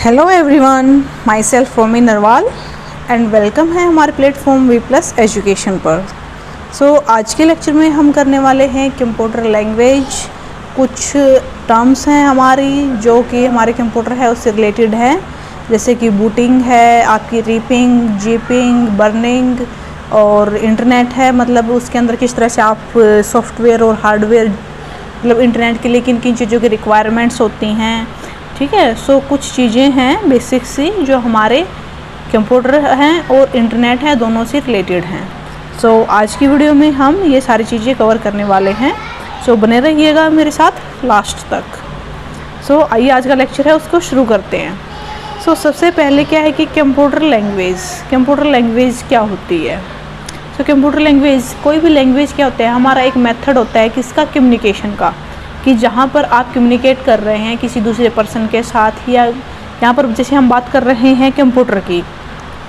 Hello everyone, myself Romi Narwal and welcome है हमारे platform we plus education पर। आज के लेक्चर में हम करने वाले हैं कंप्यूटर लैंग्वेज। कुछ टर्म्स हैं हमारी जो कि हमारे कंप्यूटर है उससे रिलेटेड है, जैसे कि बूटिंग है, आपकी रीपिंग, जीपिंग, बर्निंग और इंटरनेट है। मतलब उसके अंदर किस तरह से आप सॉफ्टवेयर और हार्डवेयर, मतलब इंटरनेट के लिए किन किन चीज़ों की रिक्वायरमेंट्स होती हैं, ठीक है। कुछ चीज़ें हैं बेसिक सी जो हमारे कंप्यूटर हैं और इंटरनेट है, दोनों से रिलेटेड हैं। आज की वीडियो में हम ये सारी चीज़ें कवर करने वाले हैं। बने रहिएगा मेरे साथ लास्ट तक। आइए आज का लेक्चर है उसको शुरू करते हैं। सबसे पहले क्या है कि कंप्यूटर लैंग्वेज क्या होती है। कंप्यूटर लैंग्वेज, कोई भी लैंग्वेज क्या होता है, हमारा एक मेथड होता है किसका, कम्युनिकेशन का, कि जहाँ पर आप कम्युनिकेट कर रहे हैं किसी दूसरे पर्सन के साथ, या यहाँ पर जैसे हम बात कर रहे हैं कंप्यूटर की,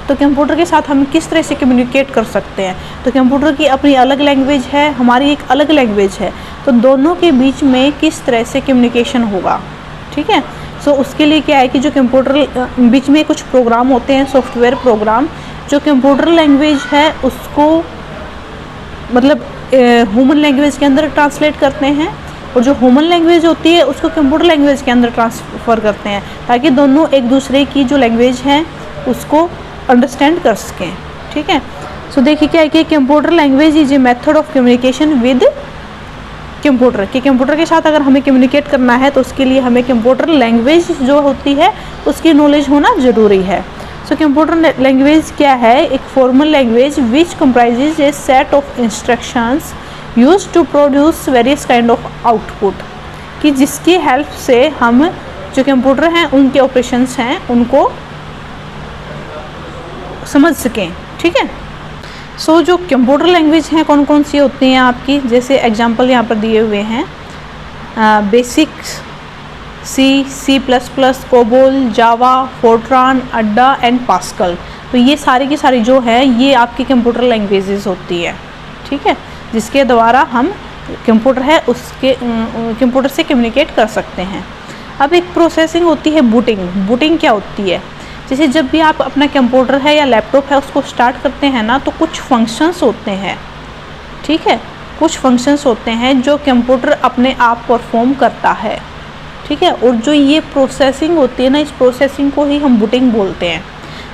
तो कंप्यूटर के साथ हम किस तरह से कम्युनिकेट कर सकते हैं। तो कंप्यूटर की अपनी अलग लैंग्वेज है, हमारी एक अलग लैंग्वेज है, तो दोनों के बीच में किस तरह से कम्युनिकेशन होगा, ठीक है। उसके लिए क्या है कि जो कंप्यूटर बीच में कुछ प्रोग्राम होते हैं, सॉफ्टवेयर प्रोग्राम, जो कंप्यूटर लैंग्वेज है उसको मतलब ह्यूमन लैंग्वेज के अंदर ट्रांसलेट करते हैं, और जो ह्यूमन लैंग्वेज होती है उसको कंप्यूटर लैंग्वेज के अंदर ट्रांसफ़र करते हैं, ताकि दोनों एक दूसरे की जो लैंग्वेज है उसको अंडरस्टैंड कर सकें, ठीक है। देखिए क्या है कि computer language is a method of communication with computer, कि कंप्यूटर के साथ अगर हमें कम्युनिकेट करना है तो उसके लिए हमें कंप्यूटर लैंग्वेज जो होती है उसकी नॉलेज होना ज़रूरी है। कंप्यूटर लैंग्वेज क्या है, एक formal language which comprises a set of instructions use to produce various kind of output, कि जिसकी हेल्प से हम जो कंप्यूटर हैं उनके ऑपरेशंस हैं उनको समझ सकें, ठीक है। जो कंप्यूटर लैंग्वेज हैं कौन कौन सी होती हैं आपकी, जैसे एग्जांपल यहाँ पर दिए हुए हैं, basic C plus plus, COBOL, Java, Fortran, Ada and Pascal. तो ये सारी की सारी जो है ये आपकी कंप्यूटर लैंग्वेजेस होती है, ठीक है, जिसके द्वारा हम कंप्यूटर है उसके कंप्यूटर से कम्युनिकेट कर सकते हैं। अब एक प्रोसेसिंग होती है बूटिंग क्या होती है, जैसे जब भी आप अपना कंप्यूटर है या लैपटॉप है उसको स्टार्ट करते हैं ना, तो कुछ फंक्शंस होते हैं, ठीक है, कुछ फंक्शंस होते हैं जो कंप्यूटर अपने आप परफॉर्म करता है, ठीक है। और जो ये प्रोसेसिंग होती है ना, इस प्रोसेसिंग को ही हम बूटिंग बोलते हैं।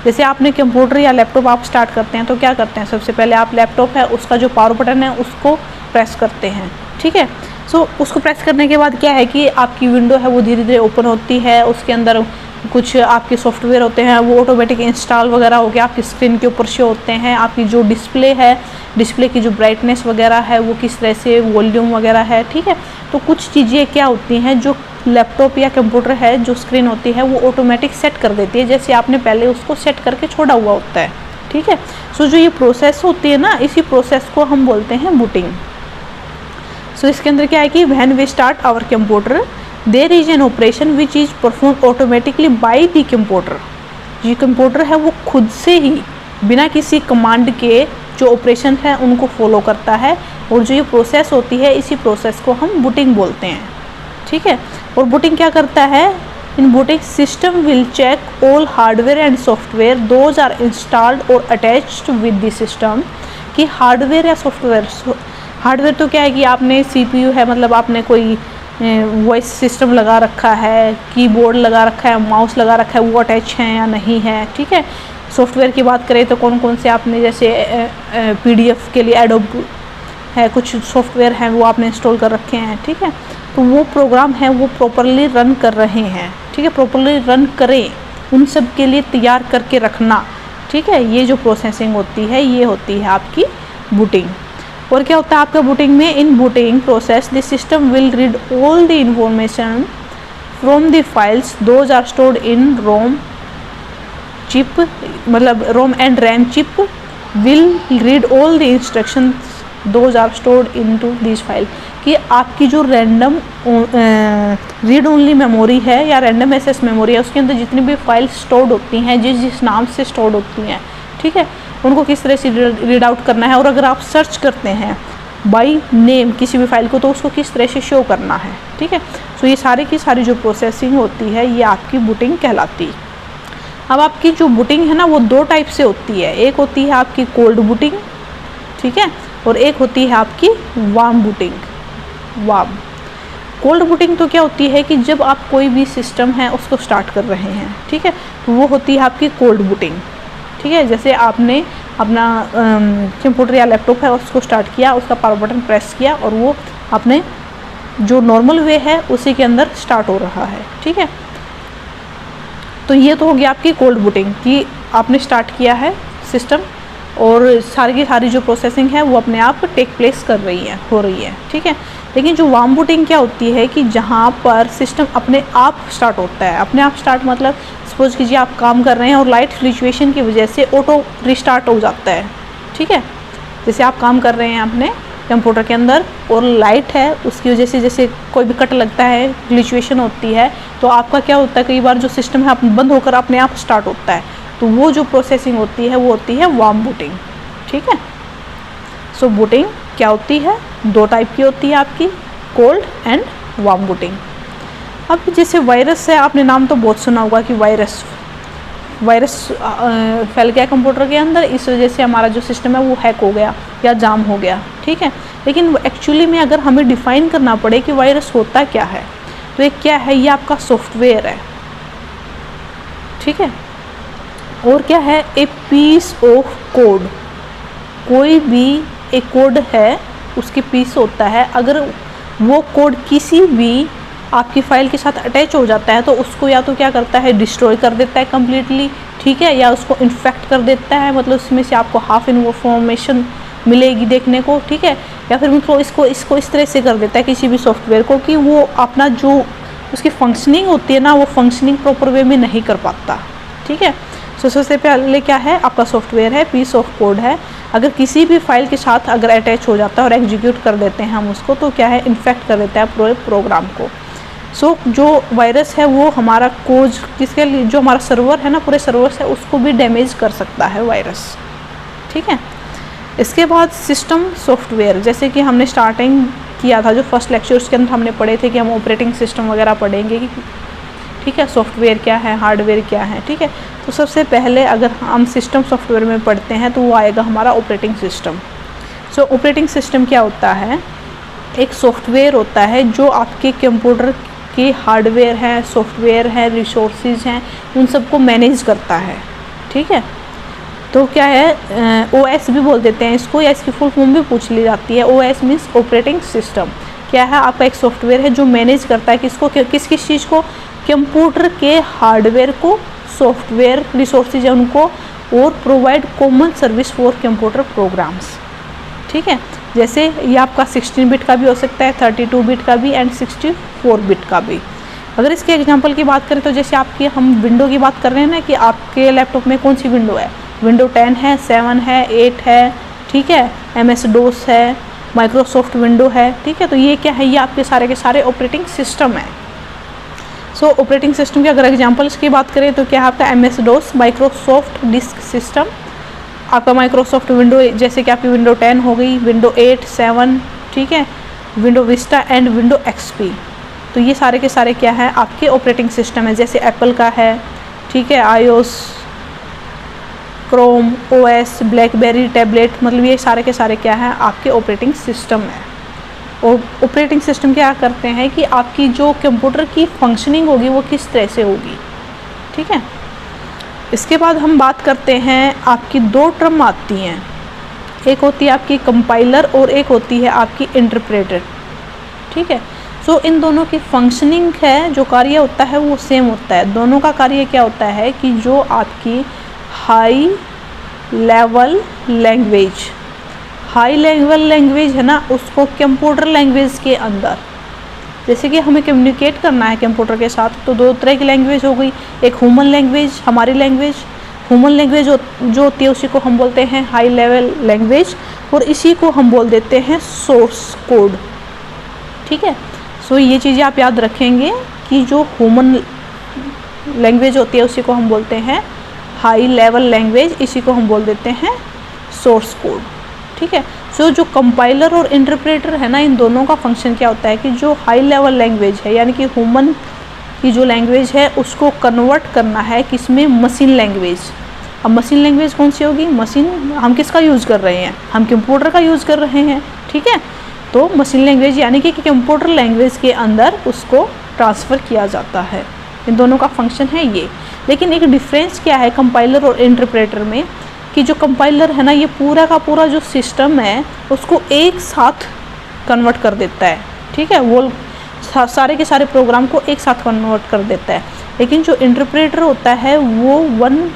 जैसे आपने कंप्यूटर या लैपटॉप आप स्टार्ट करते हैं तो क्या करते हैं, सबसे पहले आप लैपटॉप है उसका जो पावर बटन है उसको प्रेस करते हैं, ठीक है। उसको प्रेस करने के बाद क्या है कि आपकी विंडो है वो धीरे धीरे ओपन होती है, उसके अंदर कुछ आपके सॉफ्टवेयर होते हैं वो ऑटोमेटिक इंस्टॉल वगैरह हो गया, आपकी स्क्रीन के ऊपर शो होते हैं। आपकी जो डिस्प्ले है, डिस्प्ले की जो ब्राइटनेस वगैरह है वो किस तरह से, वॉल्यूम वगैरह है, ठीक है। तो कुछ चीज़ें क्या होती हैं जो लैपटॉप या कंप्यूटर है जो स्क्रीन होती है वो ऑटोमेटिक सेट कर देती है, जैसे आपने पहले उसको सेट करके छोड़ा हुआ होता है, ठीक है। जो ये प्रोसेस होती है ना, इसी प्रोसेस को हम बोलते हैं बूटिंग। इसके अंदर क्या है कि when we start our computer there is an operation which is perform automatically by the computer. जो कंप्यूटर है वो खुद से ही बिना किसी कमांड के जो ऑपरेशन है उनको फॉलो करता है, और जो ये प्रोसेस होती है इसी प्रोसेस को हम बूटिंग बोलते हैं, ठीक है। और बूटिंग क्या करता है, in booting system will check all hardware and software those are installed और अटैच्ड विद द सिस्टम, कि हार्डवेयर या सॉफ्टवेयर, हार्डवेयर तो क्या है कि आपने CPU है, मतलब आपने कोई वॉइस सिस्टम लगा रखा है, कीबोर्ड लगा रखा है, माउस लगा रखा है, वो अटैच है या नहीं है, ठीक है। सॉफ्टवेयर की बात करें तो कौन कौन से आपने, जैसे PDF के लिए एडोब है, कुछ सॉफ्टवेयर हैं वो आपने इंस्टॉल कर रखे हैं, ठीक है। तो वो प्रोग्राम है वो प्रॉपरली रन कर रहे हैं, ठीक है, प्रॉपरली रन करें, उन सब के लिए तैयार करके रखना, ठीक है। ये जो प्रोसेसिंग होती है ये होती है आपकी बूटिंग। और क्या होता है आपका बूटिंग में, in booting process the system will read all the information from the files those are stored in ROM chip, मतलब ROM and RAM chip will read all the instructions those are stored into this file, कि आपकी जो random read only memory है या random access memory है उसके अंदर जितनी भी फाइल स्टोर्ड होती हैं, जिस नाम से स्टोर्ड होती हैं, ठीक है, उनको किस तरह से रीड आउट करना है। और अगर आप सर्च करते हैं बाय नेम किसी भी फाइल को तो उसको किस तरह से शो करना है, ठीक है। ये सारी की सारी जो प्रोसेसिंग होती है ये आपकी बूटिंग कहलाती है। अब आपकी जो बूटिंग है ना वो दो टाइप से होती है, एक होती है आपकी कोल्ड बूटिंग, ठीक है, और एक होती है आपकी warm booting. Warm cold booting तो क्या होती है कि जब आप कोई भी सिस्टम है उसको स्टार्ट कर रहे हैं, ठीक है, तो वो होती है आपकी कोल्ड बूटिंग, ठीक है। जैसे आपने अपना कंप्यूटर या लैपटॉप है उसको स्टार्ट किया, उसका पावर बटन प्रेस किया और वो अपने जो नॉर्मल वे है उसी के अंदर स्टार्ट हो रहा है, ठीक है। तो ये तो हो गया आपकी कोल्ड बूटिंग कि आपने स्टार्ट किया है सिस्टम और सारी की सारी जो प्रोसेसिंग है वो अपने आप टेक प्लेस कर रही है, हो रही है, ठीक है। लेकिन जो वार्म बूटिंग क्या होती है कि जहाँ पर सिस्टम अपने आप स्टार्ट होता है, अपने आप स्टार्ट मतलब सपोज कीजिए आप काम कर रहे हैं और लाइट फ्लक्चुएशन की वजह से ऑटो रिस्टार्ट हो जाता है, ठीक है। जैसे आप काम कर रहे हैं अपने कंप्यूटर के अंदर और लाइट है, उसकी वजह से जैसे कोई भी कट लगता है, फ्लक्चुएशन होती है, तो आपका क्या होता है कई बार जो सिस्टम है बंद होकर अपने आप स्टार्ट होता है, तो वो जो प्रोसेसिंग होती है वो होती है वार्म बूटिंग, ठीक है। सो बूटिंग क्या होती है, दो टाइप की होती है आपकी, कोल्ड एंड वार्म बूटिंग। अब जैसे वायरस है, आपने नाम तो बहुत सुना होगा कि वायरस फैल गया कंप्यूटर के अंदर, इस वजह से हमारा जो सिस्टम है वो हैक हो गया या जाम हो गया, ठीक है। लेकिन एक्चुअली में अगर हमें डिफ़ाइन करना पड़े कि वायरस होता क्या है, तो ये क्या है, ये आपका सॉफ्टवेयर है, ठीक है। और क्या है, ए पीस ऑफ कोड, कोई भी एक कोड है उसकी पीस होता है, अगर वो कोड किसी भी आपकी फ़ाइल के साथ अटैच हो जाता है तो उसको या तो क्या करता है, डिस्ट्रॉय कर देता है कम्प्लीटली, ठीक है, या उसको इन्फेक्ट कर देता है, मतलब उसमें से आपको हाफ इन्फॉर्मेशन मिलेगी देखने को, ठीक है, या फिर मतलब इसको इस तरह से कर देता है किसी भी सॉफ्टवेयर को कि वो अपना जो उसकी फंक्शनिंग होती है ना वो फंक्शनिंग प्रॉपर वे में नहीं कर पाता, ठीक है। सो सबसे पहले क्या है, आपका सॉफ्टवेयर है, पीस ऑफ कोड है, अगर किसी भी फाइल के साथ अगर अटैच हो जाता है और एग्जीक्यूट कर देते हैं हम उसको, तो क्या है, इन्फेक्ट कर देता है पूरे प्रोग्राम को। सो जो वायरस है वो हमारा कोड किसके लिए, जो हमारा सर्वर है ना, पूरे सर्वर है उसको भी डैमेज कर सकता है वायरस, ठीक है। इसके बाद सिस्टम सॉफ्टवेयर, जैसे कि हमने स्टार्टिंग किया था जो फर्स्ट लेक्चर्स के अंदर हमने पढ़े थे कि हम ऑपरेटिंग सिस्टम वगैरह पढ़ेंगे, ठीक है, सॉफ्टवेयर क्या है, हार्डवेयर क्या है, ठीक है। तो सबसे पहले अगर हम सिस्टम सॉफ्टवेयर में पढ़ते हैं तो वो आएगा हमारा ऑपरेटिंग सिस्टम। सो ऑपरेटिंग सिस्टम क्या होता है, एक सॉफ्टवेयर होता है जो आपके कंप्यूटर के हार्डवेयर है, सॉफ्टवेयर है, रिसोर्सेज हैं, उन सबको मैनेज करता है, ठीक है। तो क्या है, OS भी बोल देते हैं इसको, या इसकी फुल फॉर्म भी पूछ ली जाती है। OS मीन्स ऑपरेटिंग सिस्टम, क्या है, आपका एक सॉफ्टवेयर है जो मैनेज करता है किसको, किस चीज़ को, कंप्यूटर के हार्डवेयर को, सॉफ्टवेयर रिसोर्सेज है उनको, और provide common service for computer programs, ठीक है। जैसे ये आपका 16 बिट का भी हो सकता है, 32 बिट का भी एंड 64 बिट का भी। अगर इसके एग्जांपल की बात करें तो जैसे आपकी हम विंडो की बात कर रहे हैं ना कि आपके लैपटॉप में कौन सी विंडो है, विंडो 10 है, 7 है, 8 है, ठीक है, MS DOS है, माइक्रोसॉफ्ट विंडो है, ठीक है। तो ये क्या है, ये आपके सारे के सारे ऑपरेटिंग सिस्टम है। सो ऑपरेटिंग सिस्टम के अगर एग्जांपल्स की बात करें तो क्या है आपका MS DOS, Microsoft disk system, आपका माइक्रोसॉफ्ट विंडो, जैसे कि आपकी विंडो 10 हो गई, विंडो 8, 7, ठीक है, window Vista and window XP। तो ये सारे के सारे क्या है आपके ऑपरेटिंग सिस्टम है। जैसे एप्पल का है, ठीक है, iOS, Chrome OS, blackberry tablet, मतलब ये सारे के सारे क्या है आपके ऑपरेटिंग सिस्टम है। और ऑपरेटिंग सिस्टम क्या करते हैं कि आपकी जो कंप्यूटर की फंक्शनिंग होगी वो किस तरह से होगी, ठीक है। इसके बाद हम बात करते हैं, आपकी दो टर्म आती हैं, एक होती है आपकी कंपाइलर और एक होती है आपकी इंटरप्रेटर, ठीक है। सो इन दोनों की फंक्शनिंग है, जो कार्य होता है वो सेम होता है। दोनों का कार्य क्या होता है कि जो आपकी हाई लेवल लैंग्वेज है ना, उसको कंप्यूटर लैंग्वेज के अंदर, जैसे कि हमें कम्युनिकेट करना है कंप्यूटर के साथ, तो दो तरह की लैंग्वेज हो गई, एक ह्यूमन लैंग्वेज, हमारी लैंग्वेज, ह्यूमन लैंग्वेज जो होती है उसी को हम बोलते हैं हाई लेवल लैंग्वेज, और इसी को हम बोल देते हैं सोर्स कोड, ठीक है। सो ये चीज़ें आप याद रखेंगे कि जो ह्यूमन लैंग्वेज होती है उसी को हम बोलते हैं हाई लेवल लैंग्वेज, इसी को हम बोल देते हैं सोर्स कोड, ठीक है। सो जो कंपाइलर और इंटरप्रेटर है ना, इन दोनों का फंक्शन क्या होता है कि जो हाई लेवल लैंग्वेज है यानी कि ह्यूमन की जो लैंग्वेज है उसको कन्वर्ट करना है किसमें, मशीन लैंग्वेज। अब मशीन लैंग्वेज कौन सी होगी, मशीन हम किसका यूज़ कर रहे हैं, हम कंप्यूटर का यूज़ कर रहे हैं, ठीक है। तो मशीन लैंग्वेज यानी कि कंप्यूटर लैंग्वेज के अंदर उसको ट्रांसफ़र किया जाता है। इन दोनों का फंक्शन है ये। लेकिन एक डिफरेंस क्या है कंपाइलर और इंटरप्रेटर में, कि जो कंपाइलर है ना ये पूरा का पूरा जो सिस्टम है उसको एक साथ कन्वर्ट कर देता है, ठीक है, वो सारे के सारे प्रोग्राम को एक साथ कन्वर्ट कर देता है। लेकिन जो इंटरप्रेटर होता है वो वन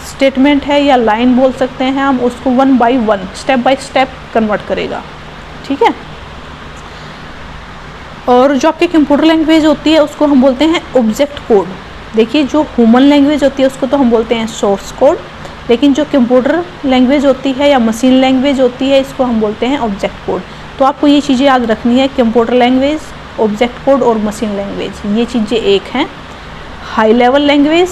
स्टेटमेंट है या लाइन बोल सकते हैं हम, उसको one by one step by step convert करेगा, ठीक है। और जो आपकी कंप्यूटर लैंग्वेज होती है उसको हम बोलते हैं ऑब्जेक्ट कोड। देखिए जो ह्यूमन लैंग्वेज होती है उसको तो हम बोलते हैं सोर्स कोड, लेकिन जो कंप्यूटर लैंग्वेज होती है या मशीन लैंग्वेज होती है इसको हम बोलते हैं ऑब्जेक्ट कोड। तो आपको ये चीज़ें याद रखनी है, कंप्यूटर लैंग्वेज, ऑब्जेक्ट कोड और मशीन लैंग्वेज, ये चीज़ें एक हैं। High level language,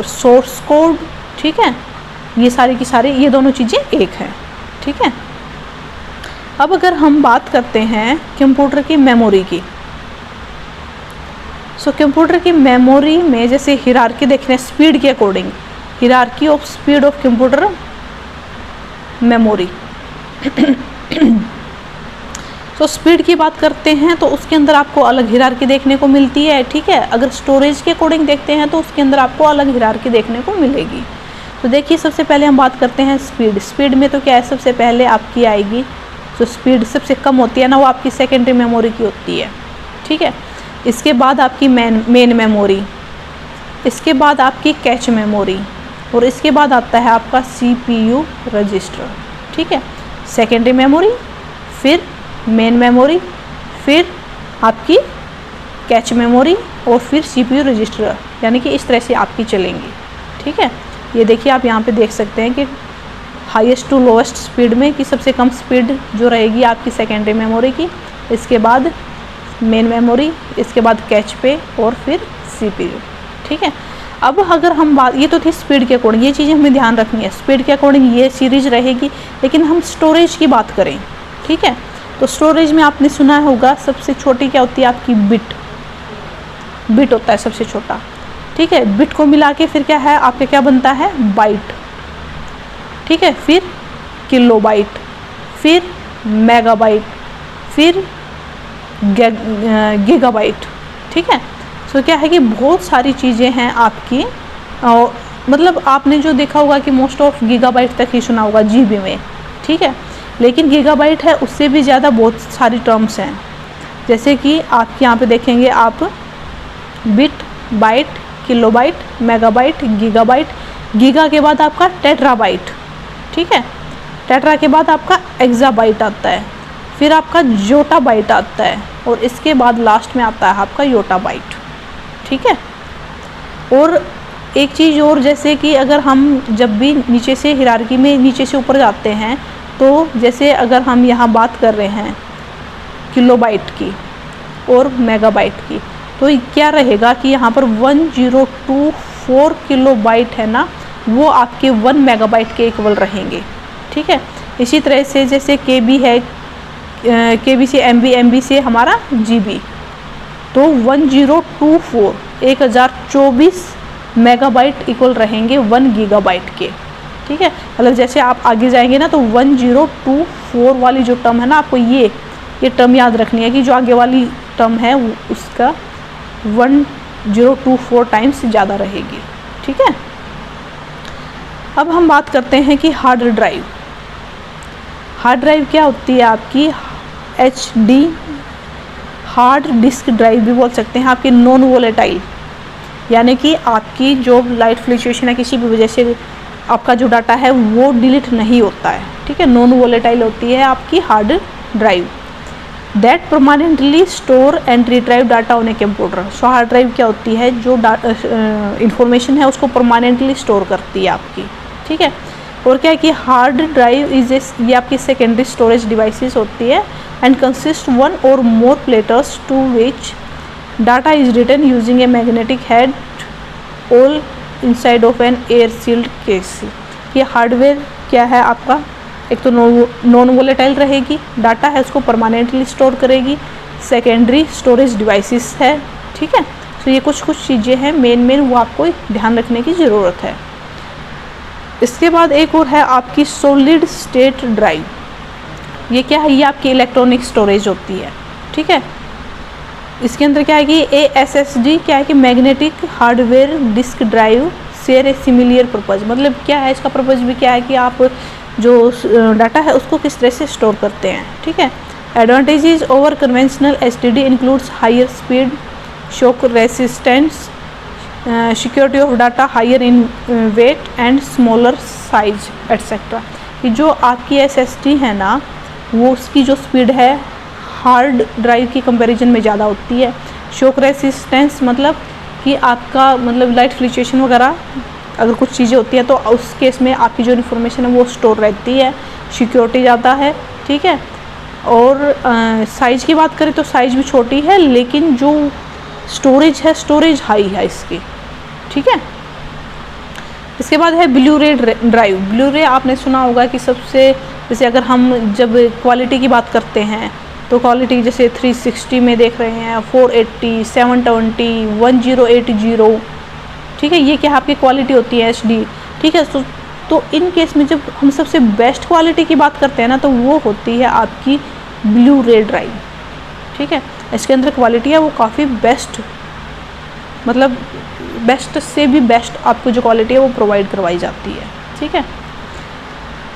source code, ठीक है, ये सारी की सारी ये दोनों चीज़ें एक हैं, ठीक है। अब अगर हम बात करते हैं कंप्यूटर की मेमोरी की, सो कंप्यूटर की मेमोरी में जैसे हिरार्की देख रहे हैं स्पीड के according, hierarchy of speed of computer memory. तो स्पीड की बात करते हैं तो उसके अंदर आपको अलग हिरार्की देखने को मिलती है, ठीक है। अगर स्टोरेज के अकॉर्डिंग देखते हैं तो उसके अंदर आपको अलग हिरार्की देखने को मिलेगी। तो देखिए सबसे पहले हम बात करते हैं स्पीड। स्पीड में तो क्या है, सबसे पहले आपकी आएगी जो स्पीड सबसे कम होती है ना, वो आपकी सेकेंडरी मेमोरी की होती है, ठीक है। इसके बाद आपकी मेन मेमोरी, इसके बाद आपकी कैच मेमोरी, और इसके बाद आता है आपका CPU रजिस्टर, ठीक है। सेकेंडरी मेमोरी, फिर मेन मेमोरी, फिर आपकी कैच मेमोरी और फिर CPU रजिस्टर, यानी कि इस तरह से आपकी चलेंगी, ठीक है। ये देखिए आप यहाँ पे देख सकते हैं कि हाईएस्ट टू लोवेस्ट स्पीड में कि सबसे कम स्पीड जो रहेगी आपकी सेकेंडरी मेमोरी की, इसके बाद मेन मेमोरी, इसके बाद कैच पे और फिर CPU, ठीक है। अब अगर हम बात, ये तो थी स्पीड के अकॉर्डिंग, ये चीज़ें हमें ध्यान रखनी है, स्पीड के अकॉर्डिंग ये सीरीज रहेगी। लेकिन हम स्टोरेज की बात करें, ठीक है, तो स्टोरेज में आपने सुना होगा सबसे छोटी क्या होती है आपकी बिट, बिट होता है सबसे छोटा, ठीक है। बिट को मिला के फिर क्या है आपके क्या बनता है, बाइट, ठीक है, फिर किलोबाइट, फिर मेगाबाइट, फिर गीगाबाइट, ठीक है। तो क्या है कि बहुत सारी चीज़ें हैं आपकी, और मतलब आपने जो देखा होगा कि मोस्ट ऑफ गीगाबाइट तक ही सुना होगा GB में, ठीक है। लेकिन गीगाबाइट है उससे भी ज़्यादा बहुत सारी टर्म्स हैं, जैसे कि आप यहाँ पे देखेंगे आप bit, byte, kilobyte, megabyte, gigabyte, giga के बाद आपका टेट्राबाइट, ठीक है, टेट्रा के बाद आपका एक्साबाइट आता है, फिर आपका जोटाबाइट आता है, और इसके बाद लास्ट में आता है आपका योटाबाइट, ठीक है। और एक चीज़ और, जैसे कि अगर हम जब भी नीचे से हिरार्की में नीचे से ऊपर जाते हैं, तो जैसे अगर हम यहाँ बात कर रहे हैं किलोबाइट की और मेगाबाइट की, तो क्या रहेगा कि यहाँ पर 1024 किलोबाइट है ना, वो आपके 1 मेगाबाइट के इक्वल रहेंगे, ठीक है। इसी तरह से जैसे KB है, KB से MB, MB से हमारा GB, तो 1024 मेगाबाइट इक्वल रहेंगे 1 गीगाबाइट के, ठीक है। मतलब जैसे आप आगे जाएंगे ना तो 1024 वाली जो टर्म है ना, आपको ये टर्म याद रखनी है कि जो आगे वाली टर्म है उसका 1024 टाइम्स ज़्यादा रहेगी, ठीक है। अब हम बात करते हैं कि हार्ड ड्राइव। हार्ड ड्राइव क्या होती है आपकी, HD हार्ड डिस्क ड्राइव भी बोल सकते हैं, आपकी नॉन वोलेटाइल, यानी कि आपकी जो लाइट फ्लक्चुएशन है किसी भी वजह से आपका जो डाटा है वो डिलीट नहीं होता है, ठीक है। नॉन वोलेटाइल होती है आपकी hard drive, that permanently store and retrieve data on a computer. So hard drive क्या होती है, जो इंफॉर्मेशन है उसको परमानेंटली स्टोर करती है आपकी, ठीक है। और क्या है कि हार्ड ड्राइव ये आपकी सेकेंडरी स्टोरेज डिवाइसेस होती है and consist one or more platters to which data is written using a magnetic head all inside of an air sealed case. ये हार्डवेयर क्या है आपका, एक तो नॉन वोलेटाइल रहेगी, डाटा है उसको परमानेंटली स्टोर करेगी, सेकेंडरी स्टोरेज डिवाइसेस है, ठीक है। तो ये कुछ चीज़ें हैं मेन वो आपको ध्यान रखने की ज़रूरत है। इसके बाद एक और है आपकी सॉलिड स्टेट ड्राइव। ये क्या है, ये आपकी इलेक्ट्रॉनिक स्टोरेज होती है, ठीक है। इसके अंदर क्या है कि ASSD क्या है कि magnetic hardware disk drive share a similar purpose. मतलब क्या है, इसका पर्पज़ भी क्या है कि आप जो डाटा है उसको किस तरह से स्टोर करते हैं, ठीक है। Advantages over conventional STD includes higher speed, shock resistance, security of data, higher in weight and smaller size etcetera. कि जो आपकी SSD है ना, वो उसकी जो स्पीड है हार्ड ड्राइव की कंपैरिजन में ज़्यादा होती है। शॉक रेसिस्टेंस मतलब कि आपका मतलब लाइट फ्लक्चुएशन वगैरह अगर कुछ चीज़ें होती है तो उस केस में आपकी जो इन्फॉर्मेशन है वो स्टोर रहती है। सिक्योरिटी ज़्यादा है, ठीक है। और साइज़ की बात करें तो साइज़ भी छोटी है, लेकिन जो स्टोरेज है स्टोरेज हाई है इसकी, ठीक है। इसके बाद है ब्लू रे ड्राइव। ब्लू रे आपने सुना होगा कि सबसे, जैसे अगर हम जब क्वालिटी की बात करते हैं तो क्वालिटी जैसे 360 में देख रहे हैं, 480, 720, 1080, ठीक है। ये क्या आपकी क्वालिटी होती है HD, ठीक है। तो इन केस में जब हम सबसे बेस्ट क्वालिटी की बात करते हैं ना, तो वो होती है आपकी ब्लू रे ड्राइव, ठीक है। इसके अंदर क्वालिटी है वो काफ़ी बेस्ट, मतलब बेस्ट से भी बेस्ट आपको जो क्वालिटी है वो प्रोवाइड करवाई जाती है, ठीक है।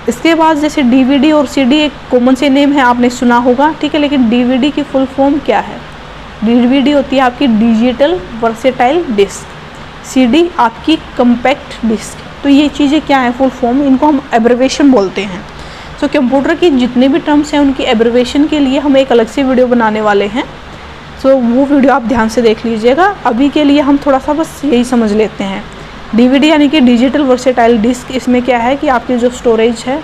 इसके बाद जैसे DVD और CD एक कॉमन से नेम है, आपने सुना होगा, ठीक है। लेकिन DVD की फुल फॉर्म क्या है? DVD होती है आपकी डिजिटल वर्सेटाइल डिस्क, CD आपकी कम्पैक्ट डिस्क। तो ये चीज़ें क्या है फुल फॉर्म, इनको हम एब्रिविएशन बोलते हैं। तो कंप्यूटर की जितने भी टर्म्स हैं उनकी एब्रिविएशन के लिए हम एक अलग से वीडियो बनाने वाले हैं, तो वो वीडियो आप ध्यान से देख लीजिएगा। अभी के लिए हम थोड़ा सा बस यही समझ लेते हैं। DVD यानी कि डिजिटल वर्सेटाइल डिस्क, इसमें क्या है कि आपकी जो स्टोरेज है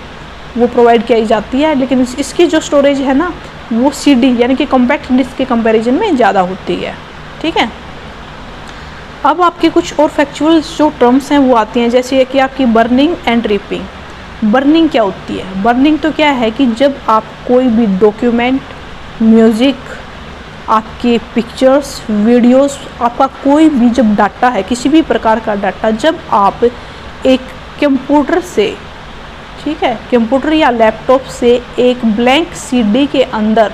वो प्रोवाइड की जाती है, लेकिन इसकी जो स्टोरेज है ना वो CD यानी कि कॉम्पैक्ट डिस्क के कंपैरिजन में ज़्यादा होती है, ठीक है। अब आपके कुछ और फैक्चुअल जो टर्म्स हैं वो आती हैं, जैसे कि आपकी बर्निंग एंड रिपिंग। बर्निंग क्या होती है? बर्निंग तो क्या है कि जब आप कोई भी डॉक्यूमेंट, म्यूज़िक, आपके पिक्चर्स, वीडियोस, आपका कोई भी जब डाटा है, किसी भी प्रकार का डाटा, जब आप एक कंप्यूटर से, ठीक है, कंप्यूटर या लैपटॉप से एक ब्लैंक CD के अंदर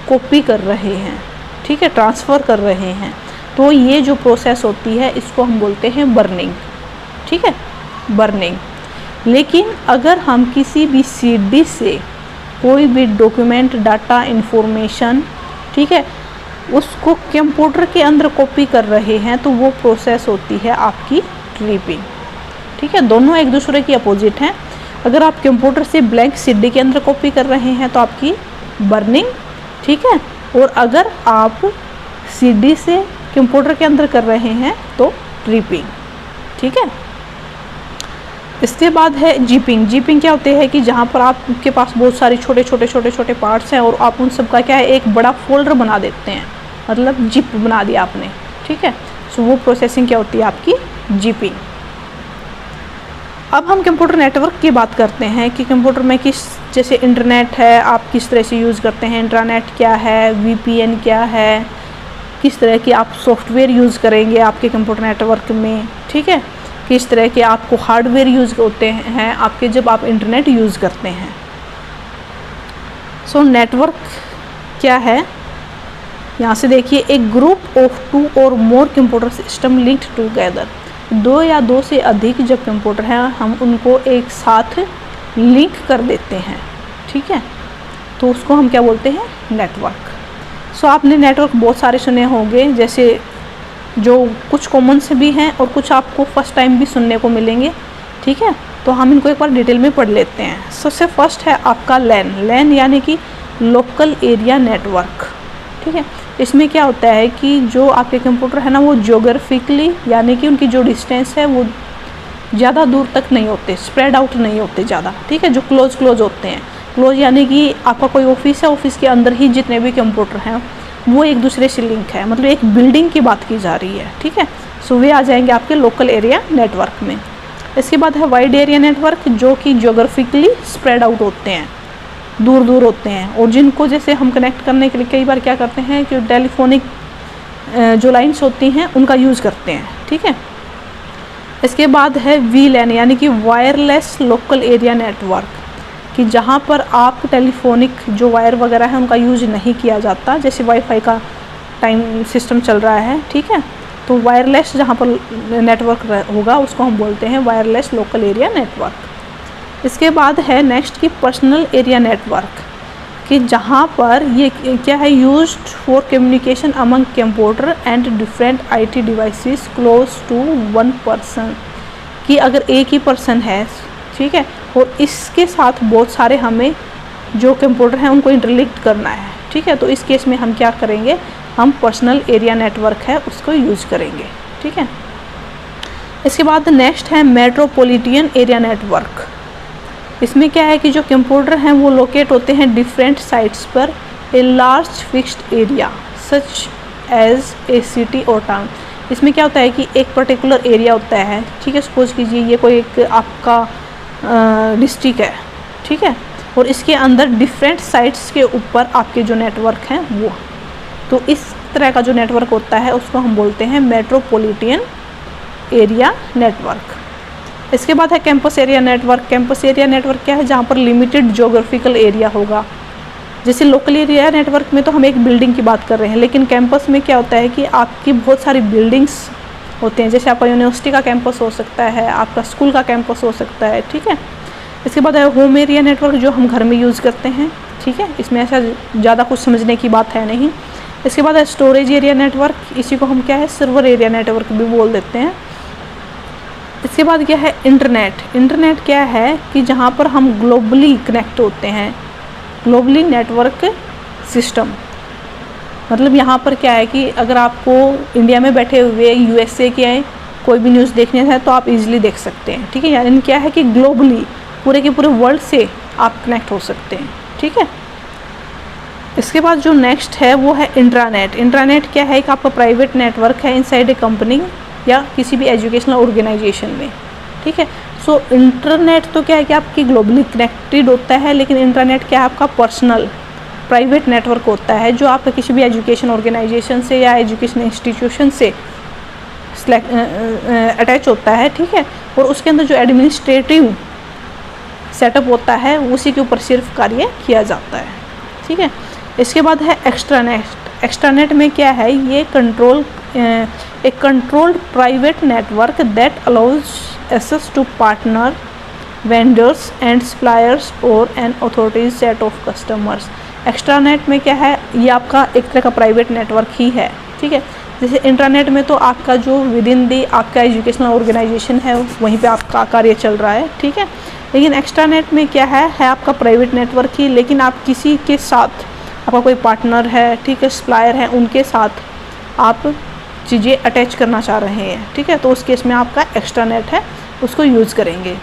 कॉपी कर रहे हैं, ठीक है, ट्रांसफ़र कर रहे हैं, तो ये जो प्रोसेस होती है इसको हम बोलते हैं बर्निंग, ठीक है, बर्निंग। लेकिन अगर हम किसी भी CD से कोई भी डॉक्यूमेंट, डाटा, इंफॉर्मेशन, ठीक है, उसको कंप्यूटर के अंदर कॉपी कर रहे हैं तो वो प्रोसेस होती है आपकी रिपिंग, ठीक है। दोनों एक दूसरे की अपोजिट हैं। अगर आप कंप्यूटर से ब्लैंक CD के अंदर कॉपी कर रहे हैं तो आपकी बर्निंग, ठीक है। और अगर आप CD से कंप्यूटर के अंदर कर रहे हैं तो रिपिंग, ठीक है। इसके बाद है जिपिंग। जिपिंग क्या होते हैं कि जहाँ पर आपके पास बहुत सारे छोटे पार्ट्स हैं और आप उन सब का क्या है एक बड़ा फोल्डर बना देते हैं, मतलब जिप बना दिया आपने, ठीक है। सो वो प्रोसेसिंग क्या होती है आपकी जिपिंग। अब हम कंप्यूटर नेटवर्क की बात करते हैं कि कंप्यूटर में किस, जैसे इंटरनेट है, आप किस तरह से यूज़ करते हैं, इंट्रानेट क्या है, VPN क्या है, किस तरह के आप सॉफ्टवेयर यूज़ करेंगे आपके कंप्यूटर नेटवर्क में, ठीक है। किस तरह के आपको हार्डवेयर यूज़ होते हैं आपके जब आप इंटरनेट यूज़ करते हैं। सो नेटवर्क क्या है, यहाँ से देखिए, एक ग्रुप ऑफ 2 और मोर कंप्यूटर सिस्टम लिंक्ड टुगेदर। 2 या 2 से अधिक जब कंप्यूटर हैं हम उनको एक साथ लिंक कर देते हैं, ठीक है, तो उसको हम क्या बोलते हैं, नेटवर्क। सो आपने नेटवर्क बहुत सारे सुने होंगे, जैसे जो कुछ कॉमन से भी हैं और कुछ आपको फर्स्ट टाइम भी सुनने को मिलेंगे, ठीक है। तो हम इनको एक बार डिटेल में पढ़ लेते हैं। सबसे फर्स्ट है आपका लैन। लैन यानी कि लोकल एरिया नेटवर्क, ठीक है। इसमें क्या होता है कि जो आपके कंप्यूटर है ना वो ज्योग्राफिकली यानी कि उनकी जो डिस्टेंस है वो ज़्यादा दूर तक नहीं होते, स्प्रेड आउट नहीं होते ज़्यादा, ठीक है, जो क्लोज होते हैं। क्लोज यानी कि आपका कोई ऑफिस है, ऑफिस के अंदर ही जितने भी कंप्यूटर हैं वो एक दूसरे से लिंक है, मतलब एक बिल्डिंग की बात की जा रही है, ठीक है। सो वे आ जाएंगे आपके लोकल एरिया नेटवर्क में। इसके बाद है वाइड एरिया नेटवर्क, जो कि ज्योग्राफिकली स्प्रेड आउट होते हैं, दूर दूर होते हैं, और जिनको जैसे हम कनेक्ट करने के लिए कई बार क्या करते हैं कि टेलीफोनिक जो लाइंस होती हैं उनका यूज़ करते हैं, ठीक है। इसके बाद है वीलैन यानी कि वायरलेस लोकल एरिया नेटवर्क, कि जहाँ पर आप टेलीफोनिक जो वायर वगैरह है उनका यूज नहीं किया जाता, जैसे वाईफाई का टाइम सिस्टम चल रहा है, ठीक है। तो वायरलेस जहाँ पर नेटवर्क होगा उसको हम बोलते हैं वायरलेस लोकल एरिया नेटवर्क। इसके बाद है नेक्स्ट की पर्सनल एरिया नेटवर्क, कि जहाँ पर ये क्या है, used for communication among computer and different IT devices close to one person, कि अगर एक ही पर्सन है, ठीक है, और इसके साथ बहुत सारे हमें जो कंप्यूटर हैं उनको इंटरलिंक करना है, ठीक है। तो इस केस में हम क्या करेंगे, हम पर्सनल एरिया नेटवर्क है उसको यूज करेंगे, ठीक है। इसके बाद नेक्स्ट है मेट्रोपॉलिटन एरिया नेटवर्क। इसमें क्या है कि जो कंप्यूटर हैं वो लोकेट होते हैं डिफरेंट साइट्स पर a large fixed area such as a city और टाउन। इसमें क्या होता है कि एक पर्टिकुलर एरिया होता है, ठीक है, सपोज कीजिए ये कोई एक आपका डिस्ट्रिक्ट है, ठीक है, और इसके अंदर डिफरेंट साइट्स के ऊपर आपके जो नेटवर्क हैं वो, तो इस तरह का जो नेटवर्क होता है उसको हम बोलते हैं मेट्रोपॉलिटन एरिया नेटवर्क। इसके बाद है campus area network. Campus area network क्या है, जहाँ पर लिमिटेड ज्योग्राफिकल एरिया होगा। जैसे लोकल एरिया नेटवर्क में तो हम एक बिल्डिंग की बात कर रहे हैं, लेकिन कैंपस में क्या होता है कि आपकी बहुत सारी बिल्डिंग्स होते हैं, जैसे आपका यूनिवर्सिटी का कैंपस हो सकता है, आपका स्कूल का कैंपस हो सकता है, ठीक है। इसके बाद है होम एरिया नेटवर्क, जो हम घर में यूज़ करते हैं, ठीक है, इसमें ऐसा ज़्यादा कुछ समझने की बात है नहीं। इसके बाद है स्टोरेज एरिया नेटवर्क, इसी को हम क्या है सर्वर एरिया नेटवर्क भी बोल देते हैं। इसके बाद क्या है इंटरनेट। इंटरनेट क्या है कि जहाँ पर हम ग्लोबली कनेक्ट होते हैं, ग्लोबली नेटवर्क सिस्टम। मतलब यहाँ पर क्या है कि अगर आपको इंडिया में बैठे हुए यूएसए के कोई भी न्यूज़ देखने है तो आप इजीली देख सकते हैं, ठीक है। यानी क्या है कि ग्लोबली पूरे के पूरे वर्ल्ड से आप कनेक्ट हो सकते हैं, ठीक है। इसके बाद जो नेक्स्ट है वो है इंट्रानेट। इंट्रानेट क्या है कि आपका प्राइवेट नेटवर्क है इनसाइड ए कंपनी या किसी भी एजुकेशनल ऑर्गेनाइजेशन में, ठीक है। सो इंटरनेट तो क्या है कि आपकी ग्लोबली कनेक्टेड होता है, लेकिन इंटरनेट क्या है आपका पर्सनल प्राइवेट नेटवर्क होता है, जो आपका किसी भी एजुकेशन ऑर्गेनाइजेशन से या एजुकेशन इंस्टीट्यूशन से अटैच होता है, ठीक है। और उसके अंदर जो एडमिनिस्ट्रेटिव सेटअप होता है उसी के ऊपर सिर्फ कार्य किया जाता है, ठीक है। इसके बाद है एक्स्ट्रानेट। एक्स्ट्रानेट में क्या है, ये एक controlled private network that allows access to partner vendors and suppliers और an authorities set of customers. Extranet में क्या है, ये आपका एक तरह का प्राइवेट नेटवर्क ही है, ठीक है। जैसे इंटरनेट में तो आपका जो विद इन दी आपका एजुकेशनल ऑर्गेनाइजेशन है वहीं पे आपका कार्य चल रहा है, ठीक है। लेकिन एक्स्ट्रानेट में क्या है आपका प्राइवेट नेटवर्क ही, लेकिन आप किसी के साथ आपका कोई पार्टनर है, ठीक है, सप्लायर है, उनके साथ आप चीज़ें अटैच करना चाह रहे हैं, ठीक है। तो उस केस में आपका एक्स्ट्रानेट है उसको यूज़ करेंगे।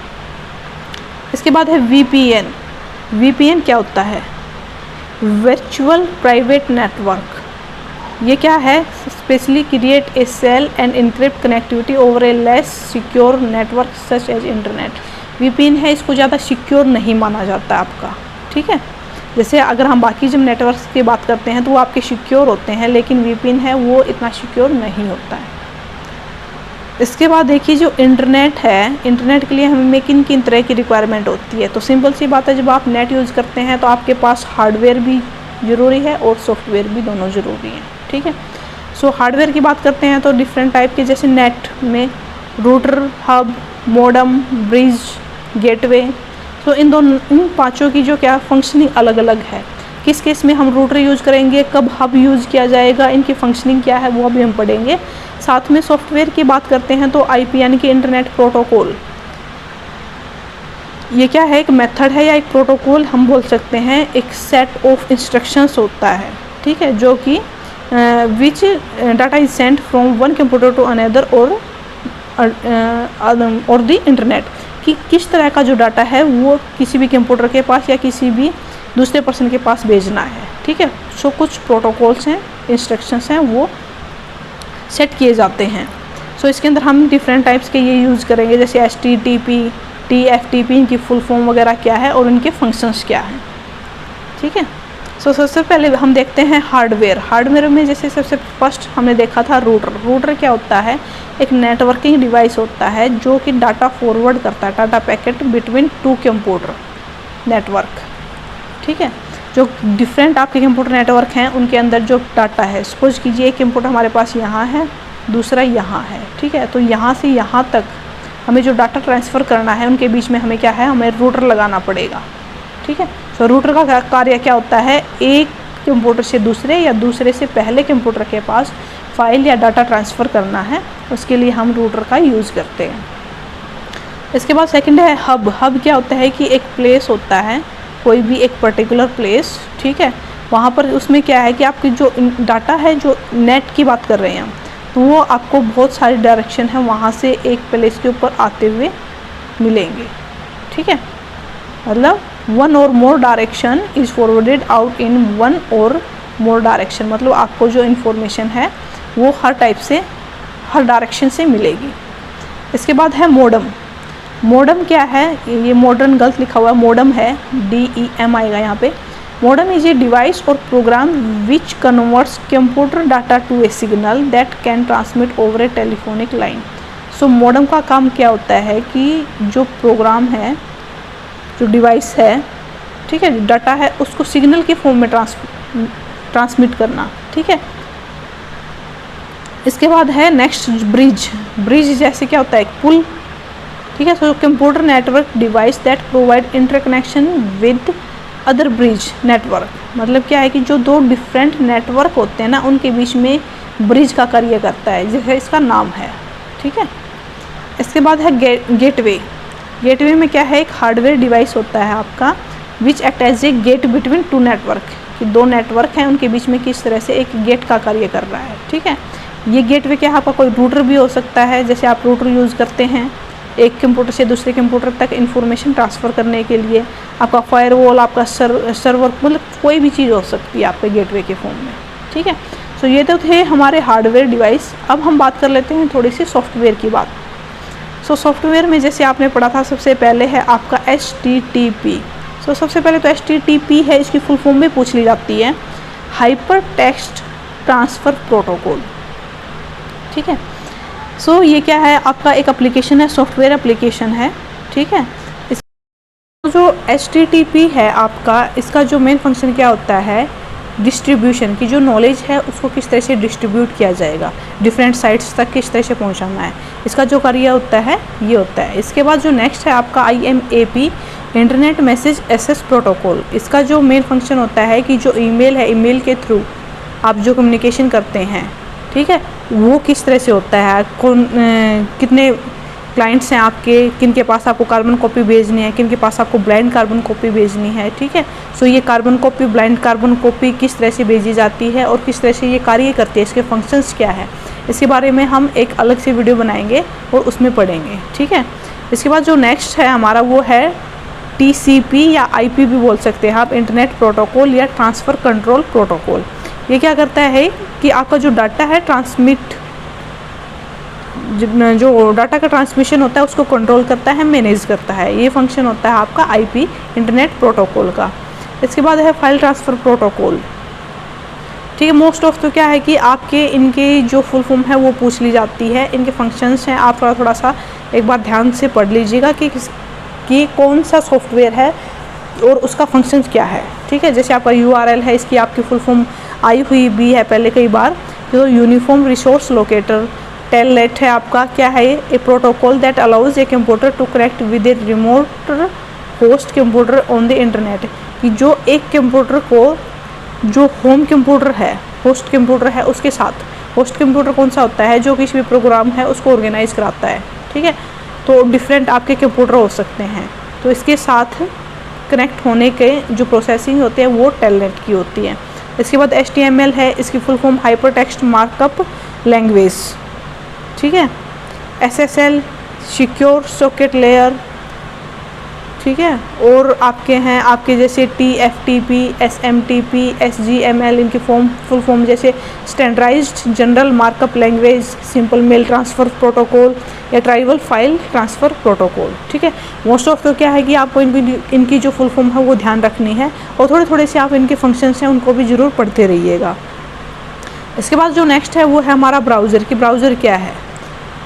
इसके बाद है वीपीएन। वीपीएन क्या होता है, वर्चुअल प्राइवेट नेटवर्क। ये क्या है, specially create a cell and encrypt connectivity over a less secure network such as internet. VPN है, इसको ज़्यादा सिक्योर नहीं माना जाता आपका, ठीक है। जैसे अगर हम बाकी जब नेटवर्क्स की बात करते हैं तो वो आपके सिक्योर होते हैं, लेकिन वीपीएन है वो इतना सिक्योर नहीं होता है। इसके बाद देखिए जो इंटरनेट है, इंटरनेट के लिए हमें किन किन तरह की रिक्वायरमेंट होती है। तो सिंपल सी बात है, जब आप नेट यूज़ करते हैं तो आपके पास हार्डवेयर भी ज़रूरी है और सॉफ्टवेयर भी दोनों ज़रूरी हैं, ठीक है। सो हार्डवेयर की बात करते हैं तो डिफरेंट टाइप के, जैसे नेट में router, hub, modem, bridge, gateway. तो इन पांचों की जो क्या फंक्शनिंग अलग अलग है। किस केस में हम रूटर यूज़ करेंगे, कब हब यूज़ किया जाएगा, इनकी फंक्शनिंग क्या है वो अभी हम पढ़ेंगे। साथ में सॉफ्टवेयर की बात करते हैं तो आईपी यानी कि इंटरनेट प्रोटोकॉल, ये क्या है, एक मेथड है या एक प्रोटोकॉल हम बोल सकते हैं, एक सेट ऑफ इंस्ट्रक्शंस होता है, ठीक है, जो कि which data is sent from one computer to another or the internet, कि किस तरह का जो डाटा है वो किसी भी कंप्यूटर के पास या किसी भी दूसरे पर्सन के पास भेजना है, ठीक है। सो कुछ प्रोटोकॉल्स हैं, इंस्ट्रक्शंस हैं, वो सेट किए जाते हैं। सो इसके अंदर हम डिफरेंट टाइप्स के ये यूज़ करेंगे, जैसे HTTP, TFTP, इनकी फुल फॉर्म वगैरह क्या है और इनके फंक्शंस क्या हैं, ठीक है। सो सबसे पहले हम देखते हैं हार्डवेयर। हार्डवेयर में जैसे सबसे फर्स्ट हमने देखा था रूटर। रूटर क्या होता है, एक नेटवर्किंग डिवाइस होता है जो कि डाटा फॉरवर्ड करता है, data packet between two computer network, ठीक है। जो डिफरेंट आपके कंप्यूटर नेटवर्क हैं उनके अंदर जो डाटा है, सपोज कीजिए एक कंप्यूटर हमारे पास यहाँ है, दूसरा यहाँ है, ठीक है। तो यहाँ से यहाँ तक हमें जो डाटा ट्रांसफ़र करना है उनके बीच में हमें क्या है, हमें रूटर लगाना पड़ेगा, ठीक है। तो रूटर का कार्य क्या होता है, एक कंप्यूटर से दूसरे या दूसरे से पहले कंप्यूटर के पास फाइल या डाटा ट्रांसफ़र करना है, उसके लिए हम रूटर का यूज़ करते हैं। इसके बाद सेकंड है हब। हब क्या होता है कि एक प्लेस होता है, कोई भी एक पर्टिकुलर प्लेस, ठीक है। वहाँ पर उसमें क्या है कि आपकी जो डाटा है, जो नेट की बात कर रहे हैं हम, तो वो आपको बहुत सारी डायरेक्शन है वहाँ से एक प्लेस के ऊपर आते हुए मिलेंगे, ठीक है। मतलब one or more direction is forwarded out in one or more direction, मतलब आपको जो इन्फॉर्मेशन है वो हर टाइप से, हर डायरेक्शन से मिलेगी। इसके बाद है मॉडेम। मॉडेम क्या है, ये मॉडर्न गलत लिखा हुआ है, मॉडेम है, DEM आएगा यहाँ पे। मॉडेम इज ए डिवाइस और program which converts computer data to a signal that can transmit over a telephonic line. So modem का काम क्या होता है कि जो प्रोग्राम है, जो डिवाइस है, ठीक है, डाटा है, उसको सिग्नल के फॉर्म में ट्रांसमिट करना, ठीक है। इसके बाद है नेक्स्ट ब्रिज। ब्रिज जैसे क्या होता है, एक पुल, ठीक है। So computer network device that provide interconnection with other bridge network, मतलब क्या है कि जो दो डिफरेंट नेटवर्क होते हैं ना उनके बीच में ब्रिज का कार्य करता है, जैसे इसका नाम है, ठीक है। इसके बाद है गेटवे। गेटवे में क्या है, एक हार्डवेयर डिवाइस होता है आपका which act as a gate between two network, कि दो नेटवर्क हैं उनके बीच में किस तरह से एक गेट का कार्य कर रहा है, ठीक है। ये गेटवे क्या है, आपका कोई रूटर भी हो सकता है, जैसे आप रूटर यूज़ करते हैं एक कंप्यूटर से दूसरे कंप्यूटर तक इंफॉर्मेशन ट्रांसफ़र करने के लिए। आपका फायरवॉल, आपका सर्वर, मतलब कोई भी चीज़ हो सकती है आपके गेटवे के फॉर्म में, ठीक है। सो ये तो थे हमारे हार्डवेयर डिवाइस। अब हम बात कर लेते हैं थोड़ी सी सॉफ्टवेयर की बात। सो सॉफ्टवेयर में जैसे आपने पढ़ा था, सबसे पहले है आपका HTTP। सो सबसे पहले तो HTTP है, इसकी फुल फॉर्म में पूछ ली जाती है, हाइपर टेक्स्ट ट्रांसफ़र प्रोटोकॉल, ठीक है। सो ये क्या है, आपका एक एप्लीकेशन है, सॉफ्टवेयर एप्लीकेशन है, ठीक है। इस जो HTTP है आपका, इसका जो मेन फंक्शन क्या होता है, डिस्ट्रीब्यूशन की, जो नॉलेज है उसको किस तरह से डिस्ट्रीब्यूट किया जाएगा, डिफरेंट साइट्स तक किस तरह से पहुंचाना है, इसका जो कार्य होता है ये होता है। इसके बाद जो नेक्स्ट है आपका IMAP, internet message access protocol. इसका जो मेन फंक्शन होता है कि जो ईमेल है, ईमेल के थ्रू आप जो कम्युनिकेशन करते हैं, ठीक है, वो किस तरह से होता है, कितने क्लाइंट्स हैं आपके, किन के पास आपको कार्बन कॉपी भेजनी है, किन के पास आपको ब्लाइंड कार्बन कॉपी भेजनी है, ठीक है। सो ये carbon copy, blind carbon copy किस तरह से भेजी जाती है और किस तरह से ये कार्य करती है, इसके फंक्शंस क्या है, इसके बारे में हम एक अलग से वीडियो बनाएंगे और उसमें पढ़ेंगे, ठीक है। इसके बाद जो नेक्स्ट है हमारा वो है TCP या IP भी बोल सकते हैं आप, इंटरनेट प्रोटोकॉल या ट्रांसफ़र कंट्रोल प्रोटोकॉल। ये क्या करता है कि आपका जो डाटा है ट्रांसमिट, जो डाटा का ट्रांसमिशन होता है उसको कंट्रोल करता है, मैनेज करता है। ये फंक्शन होता है आपका IP इंटरनेट प्रोटोकॉल का। इसके बाद है फाइल ट्रांसफ़र प्रोटोकॉल, ठीक है। मोस्ट ऑफ तो क्या है कि आपके इनके जो फुल फॉर्म है वो पूछ ली जाती है, इनके फंक्शंस हैं, आप थोड़ा सा एक बार ध्यान से पढ़ लीजिएगा कि कौन सा सॉफ्टवेयर है और उसका फंक्शन क्या है, ठीक है। जैसे आपका URL है, इसकी आपकी फुल फॉर्म आई हुई भी है पहले कई बार, जो यूनिफॉर्म रिसोर्स लोकेटर। टेलनेट है आपका, क्या है, a protocol that allows a computer to connect with a remote host computer on the internet, कि जो एक कंप्यूटर को, जो होम कंप्यूटर है, होस्ट कंप्यूटर है, उसके साथ, होस्ट कंप्यूटर कौन सा होता है, जो किसी भी प्रोग्राम है उसको ऑर्गेनाइज कराता है, ठीक है। तो डिफरेंट आपके कंप्यूटर हो सकते हैं, तो इसके साथ कनेक्ट होने के जो प्रोसेसिंग होते हैं वो टेलनेट की होती है। इसके बाद HTML है, इसकी full form hyper text markup language, ठीक है। SSL सिक्योर सॉकेट लेयर, ठीक है। और आपके हैं आपके जैसे TFTP, SMTP, SGML, इनकी फुल फॉर्म जैसे standardized general markup language, simple mail transfer protocol या ट्राइबल फाइल ट्रांसफ़र प्रोटोकॉल। ठीक है, मोस्ट ऑफ तो क्या है कि आपको इनकी जो फुल फॉर्म है वो ध्यान रखनी है, और थोड़े थोड़े से आप इनके फंक्शंस हैं उनको भी ज़रूर पढ़ते रहिएगा। इसके बाद जो नेक्स्ट है वो है हमारा ब्राउज़र कि ब्राउज़र क्या है।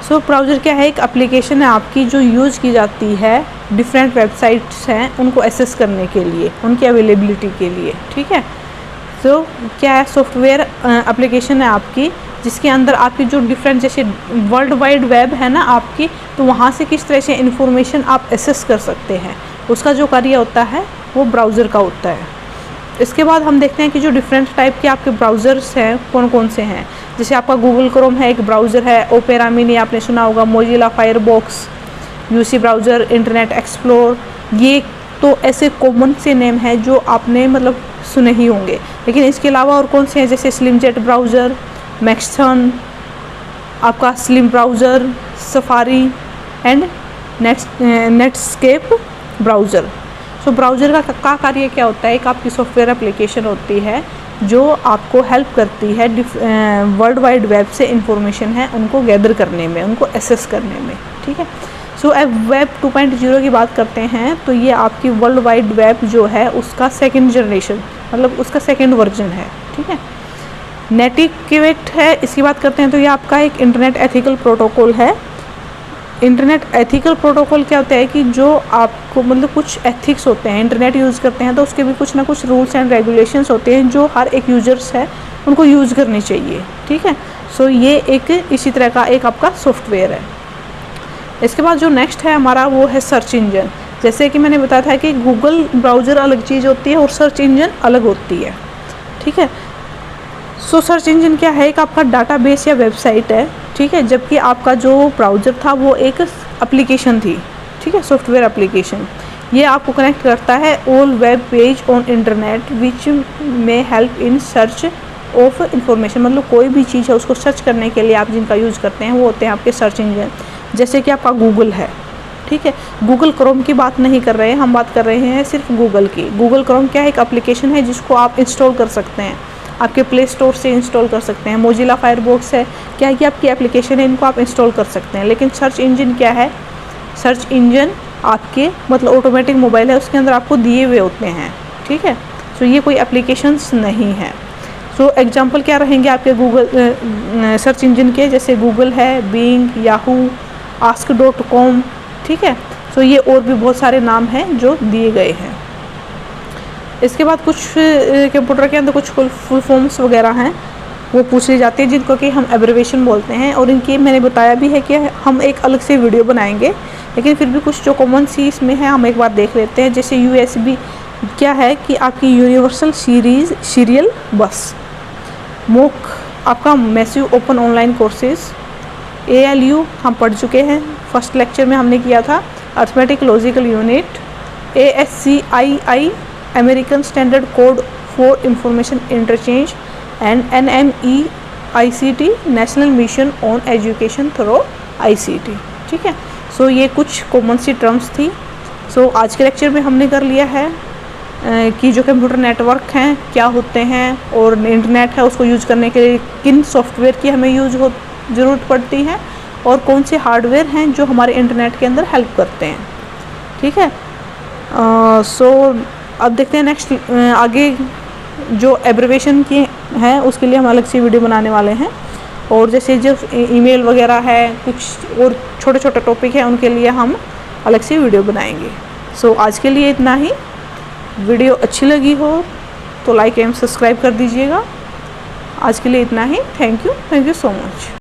सो ब्राउज़र क्या है, एक एप्लीकेशन है आपकी जो यूज़ की जाती है डिफरेंट वेबसाइट्स हैं उनको एक्सेस करने के लिए, उनकी अवेलेबिलिटी के लिए। ठीक है, तो क्या है, सॉफ्टवेयर एप्लीकेशन है आपकी जिसके अंदर आपकी जो डिफरेंट जैसे वर्ल्ड वाइड वेब है ना आपकी, तो वहाँ से किस तरह से इंफॉर्मेशन आप एक्सेस कर सकते हैं, उसका जो कार्य होता है वो ब्राउज़र का होता है। इसके बाद हम देखते हैं कि जो डिफरेंट टाइप के आपके ब्राउज़र्स हैं कौन कौन से हैं। जैसे आपका गूगल क्रोम है, एक ब्राउज़र है, ओपेरा मिनी आपने सुना होगा, Mozilla firebox, UC browser, internet explore, ये तो ऐसे कॉमन से नेम हैं जो आपने मतलब सुने ही होंगे। लेकिन इसके अलावा और कौन से हैं, जैसे स्लिमजेट ब्राउज़र, मैक्सथन, आपका slim browser, safari and Netscape browser. So browser का कार्य क्या होता है, एक आपकी सॉफ्टवेयर एप्लीकेशन होती है जो आपको हेल्प करती है वर्ल्ड वाइड वेब से इंफॉर्मेशन है उनको गैदर करने में, उनको एक्सेस करने में। ठीक है, सो अब वेब 2.0 की बात करते हैं तो ये आपकी वर्ल्ड वाइड वेब जो है उसका सेकंड जनरेशन, मतलब उसका सेकंड वर्जन है। ठीक है, नेटिक्वेट है, इसकी बात करते हैं तो ये आपका एक इंटरनेट एथिकल प्रोटोकॉल है। इंटरनेट एथिकल प्रोटोकॉल क्या होता है कि जो आपको मतलब कुछ एथिक्स होते हैं, इंटरनेट यूज़ करते हैं तो उसके भी कुछ ना कुछ रूल्स एंड रेगुलेशंस होते हैं जो हर एक यूजर्स है उनको यूज़ करनी चाहिए। ठीक है, सो ये एक इसी तरह का एक आपका सॉफ्टवेयर है। इसके बाद जो नेक्स्ट है हमारा वो है सर्च इंजन। जैसे कि मैंने बताया था कि गूगल ब्राउज़र अलग चीज़ होती है और सर्च इंजन अलग होती है। ठीक है, सो सर्च इंजन क्या है, एक आपका डाटाबेस या वेबसाइट है। ठीक है, जबकि आपका जो ब्राउज़र था वो एक एप्लीकेशन थी। ठीक है, सॉफ्टवेयर एप्लीकेशन, ये आपको कनेक्ट करता है all web page on internet which में help in search of information, मतलब कोई भी चीज़ है उसको सर्च करने के लिए आप जिनका यूज़ करते हैं वो होते हैं आपके सर्च इंजन। जैसे कि आपका गूगल है। ठीक है, गूगल क्रोम की बात नहीं कर रहे हैं, हम बात कर रहे हैं सिर्फ गूगल की। गूगल क्रोम क्या है, एक एप्लीकेशन है जिसको आप इंस्टॉल कर सकते हैं, आपके प्ले स्टोर से इंस्टॉल कर सकते हैं। मोजिला फायरबॉक्स है, क्या है कि आपकी एप्लीकेशन है, इनको आप इंस्टॉल कर सकते हैं। लेकिन सर्च इंजन क्या है, सर्च इंजन आपके मतलब ऑटोमेटिक मोबाइल है उसके अंदर आपको दिए हुए होते हैं। ठीक है, सो ये कोई एप्लीकेशंस नहीं है। सो एग्जांपल क्या रहेंगे आपके गूगल सर्च इंजन के, जैसे गूगल है, बिंग, याहू, ask.com। ठीक है, सो ये और भी बहुत सारे नाम हैं जो दिए गए हैं। इसके बाद कुछ कंप्यूटर के अंदर कुछ फुल फॉर्म्स वगैरह हैं वो पूछ ली जाती है जिनको कि हम एब्रिविएशन बोलते हैं, और इनकी मैंने बताया भी है कि हम एक अलग से वीडियो बनाएंगे, लेकिन फिर भी कुछ जो कॉमन सी इसमें है हम एक बार देख लेते हैं। जैसे USB क्या है कि आपकी यूनिवर्सल सीरियल बस। MOOC आपका massive open online courses. ALU हम पढ़ चुके हैं, फर्स्ट लेक्चर में हमने किया था, arithmetic logical unit. ASCII American standard code for information interchange and NMEICT national mission on education through ICT। ठीक है, सो ये कुछ कॉमन सी टर्म्स थी। सो आज के लेक्चर में हमने कर लिया है कि जो कंप्यूटर नेटवर्क हैं क्या होते हैं, और इंटरनेट है उसको यूज़ करने के लिए किन सॉफ्टवेयर की हमें ज़रूरत पड़ती है, और कौन से हार्डवेयर हैं जो हमारे इंटरनेट के अंदर हेल्प करते हैं। ठीक है, सो अब देखते हैं नेक्स्ट आगे जो एब्रिविएशन की है उसके लिए हम अलग से वीडियो बनाने वाले हैं, और जैसे जो ईमेल वगैरह है कुछ और छोटे छोटे टॉपिक है उनके लिए हम अलग से वीडियो बनाएंगे। सो आज के लिए इतना ही। वीडियो अच्छी लगी हो तो लाइक एंड सब्सक्राइब कर दीजिएगा। आज के लिए इतना ही। Thank you so much.